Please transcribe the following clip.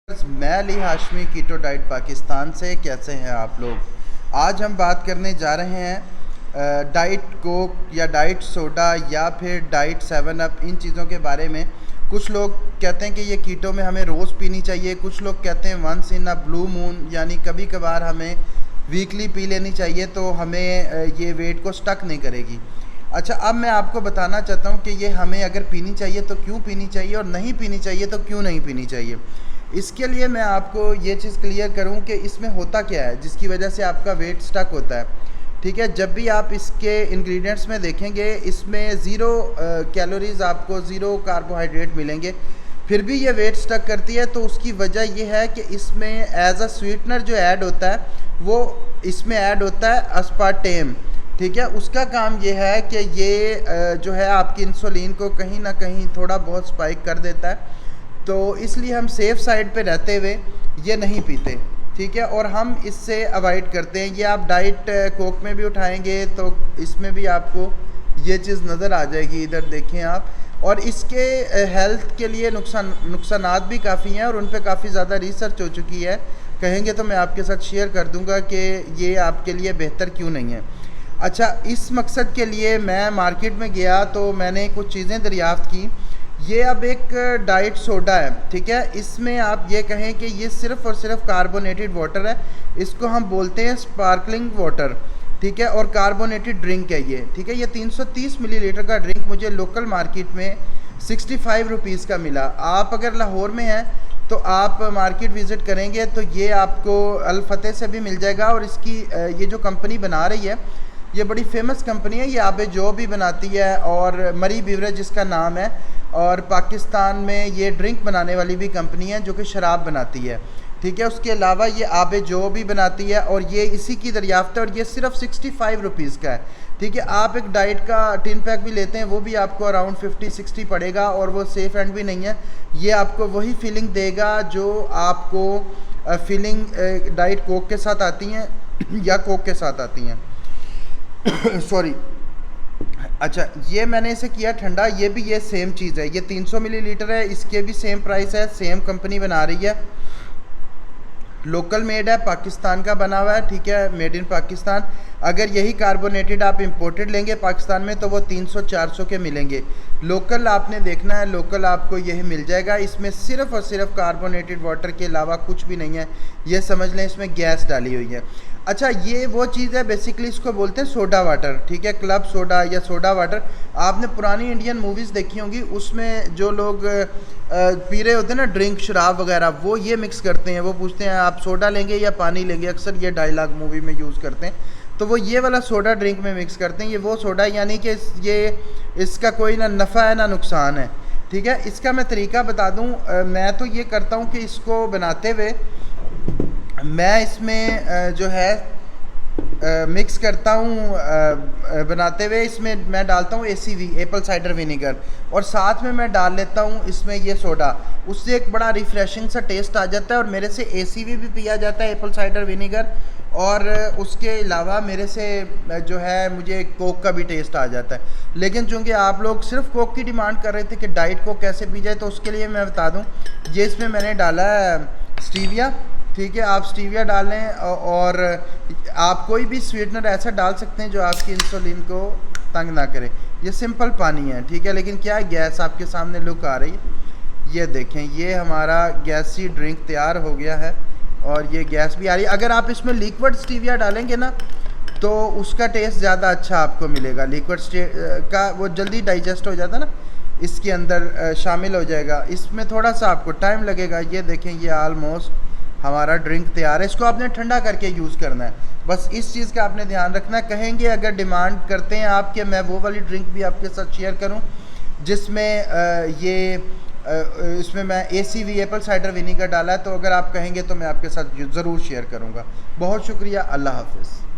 मैं Ali Hashmi keto diet Pakistan से। कैसे हैं आप लोग? आज हम बात करने जा रहे हैं डाइट कोक या डाइट सोडा या फिर डाइट 7 अप, इन चीज़ों के बारे में। कुछ लोग कहते हैं कि ये कीटो में हमें रोज़ पीनी चाहिए, कुछ लोग कहते हैं once in a blue moon, यानी कभी कभार हमें वीकली पी लेनी चाहिए तो हमें ये वेट को स्टक नहीं करेगी। अच्छा, अब मैं आपको बताना चाहता हूँ कि ये हमें अगर पीनी चाहिए तो क्यों पीनी चाहिए और नहीं पीनी चाहिए तो क्यों नहीं पीनी चाहिए। इसके लिए मैं आपको ये चीज़ क्लियर करूँ कि इसमें होता क्या है जिसकी वजह से आपका वेट स्टक होता है। ठीक है, जब भी आप इसके इंग्रेडिएंट्स में देखेंगे इसमें ज़ीरो कैलोरीज़, आपको ज़ीरो कार्बोहाइड्रेट मिलेंगे, फिर भी ये वेट स्टक करती है। तो उसकी वजह ये है कि इसमें एज अ स्वीटनर जो ऐड होता है वो इसमें ऐड होता है अस्पार्टेम। ठीक है, उसका काम ये है कि ये जो है आपकी इंसुलिन को कहीं ना कहीं थोड़ा बहुत स्पाइक कर देता है। तो इसलिए हम सेफ़ साइड पे रहते हुए ये नहीं पीते। ठीक है, और हम इससे अवॉइड करते हैं। ये आप डाइट कोक में भी उठाएंगे तो इसमें भी आपको ये चीज़ नज़र आ जाएगी, इधर देखें आप। और इसके हेल्थ के लिए नुकसानात भी काफ़ी हैं और उन पे काफ़ी ज़्यादा रिसर्च हो चुकी है। कहेंगे तो मैं आपके साथ शेयर कर दूंगा कि ये आपके लिए बेहतर क्यों नहीं है। अच्छा, इस मकसद के लिए मैं मार्केट में गया तो मैंने कुछ चीज़ें दरियाफ़्त की। ये अब एक डाइट सोडा है। ठीक है, इसमें आप ये कहें कि ये सिर्फ़ और सिर्फ कार्बोनेटेड वाटर है। इसको हम बोलते हैं स्पार्कलिंग वाटर। ठीक है, और कार्बोनेटेड ड्रिंक है ये। ठीक है, ये 330 मिलीलीटर का ड्रिंक मुझे लोकल मार्केट में 65 रुपीज़ का मिला। आप अगर लाहौर में हैं तो आप मार्केट विज़िट करेंगे तो ये आपको अल फतेह से भी मिल जाएगा। और इसकी ये जो कंपनी बना रही है ये बड़ी फेमस कंपनी है, ये आबे जो भी बनाती है और मरी बीवरेज इसका नाम है। और पाकिस्तान में ये ड्रिंक बनाने वाली भी कंपनी है जो कि शराब बनाती है। ठीक है, उसके अलावा ये आबे जो भी बनाती है और ये इसी की दरियाफ्त है और ये सिर्फ 65 रुपीज़ का है। ठीक है, आप एक डाइट का टिन पैक भी लेते हैं वो भी आपको अराउंड 50-60 पड़ेगा और वो सेफ़ एंड भी नहीं है। ये आपको वही फीलिंग देगा जो आपको फीलिंग डाइट कोक के साथ आती हैं या कोक के साथ आती हैं। सॉरी। अच्छा, ये मैंने इसे किया ठंडा, ये भी ये सेम चीज़ है। ये 300 मिलीलीटर है, इसके भी सेम प्राइस है, सेम कंपनी बना रही है, लोकल मेड है, पाकिस्तान का बना हुआ है। ठीक है, मेड इन पाकिस्तान। अगर यही कार्बोनेटेड आप इंपोर्टेड लेंगे पाकिस्तान में तो वो 300-400 के मिलेंगे। लोकल आपने देखना है, लोकल आपको यही मिल जाएगा। इसमें सिर्फ़ और सिर्फ कार्बोनेटेड वाटर के अलावा कुछ भी नहीं है। ये समझ लें इसमें गैस डाली हुई है। अच्छा, ये वो चीज़ है, बेसिकली इसको बोलते हैं सोडा वाटर। ठीक है, क्लब सोडा या सोडा वाटर। आपने पुरानी इंडियन मूवीज़ देखी होंगी, उसमें जो लोग पी रहे होते हैं ना ड्रिंक, शराब वगैरह, वो ये मिक्स करते हैं। वो पूछते हैं आप सोडा लेंगे या पानी लेंगे, अक्सर ये डायलॉग मूवी में यूज़ करते हैं। तो वो ये वाला सोडा ड्रिंक में मिक्स करते हैं। ये वो सोडा, यानी कि ये इसका कोई ना नफ़ा है ना नुकसान है। ठीक है, इसका मैं तरीका बता दूँ। मैं तो ये करता हूँ कि इसको बनाते हुए मैं इसमें जो है मिक्स करता हूँ। बनाते हुए इसमें मैं डालता हूँ ACV, एप्पल साइडर विनीगर, और साथ में मैं डाल लेता हूँ इसमें ये सोडा। उससे एक बड़ा रिफ़्रेशिंग सा टेस्ट आ जाता है और मेरे से ACV भी पिया जाता है, एप्पल साइडर विनीगर। और उसके अलावा मेरे से जो है मुझे कोक का भी टेस्ट आ जाता है। लेकिन चूँकि आप लोग सिर्फ कोक की डिमांड कर रहे थे कि डाइट कोक कैसे पी जाए, तो उसके लिए मैं बता दूँ, ये इसमें मैंने डाला है स्टीविया। ठीक है, आप स्टीविया डाल लें और आप कोई भी स्वीटनर ऐसा डाल सकते हैं जो आपकी इंसुलिन को तंग ना करे। ये सिंपल पानी है। ठीक है, लेकिन क्या है, गैस आपके सामने लुक आ रही है, ये देखें, ये हमारा गैसी ड्रिंक तैयार हो गया है और ये गैस भी आ रही है। अगर आप इसमें लिक्विड स्टीविया डालेंगे ना तो उसका टेस्ट ज़्यादा अच्छा आपको मिलेगा। लिक्विड का वो जल्दी डाइजेस्ट हो जाता है ना, इसके अंदर शामिल हो जाएगा। इसमें थोड़ा सा आपको टाइम लगेगा। ये देखें, ये आलमोस्ट हमारा ड्रिंक तैयार है। इसको आपने ठंडा करके यूज़ करना है, बस इस चीज़ का आपने ध्यान रखना है। कहेंगे अगर डिमांड करते हैं आप कि मैं वो वाली ड्रिंक भी आपके साथ शेयर करूं जिसमें इसमें मैं ACV, एप्पल साइडर विनीगर डाला है, तो अगर आप कहेंगे तो मैं आपके साथ ज़रूर शेयर करूंगा। बहुत शुक्रिया, अल्लाह हाफ़िज़।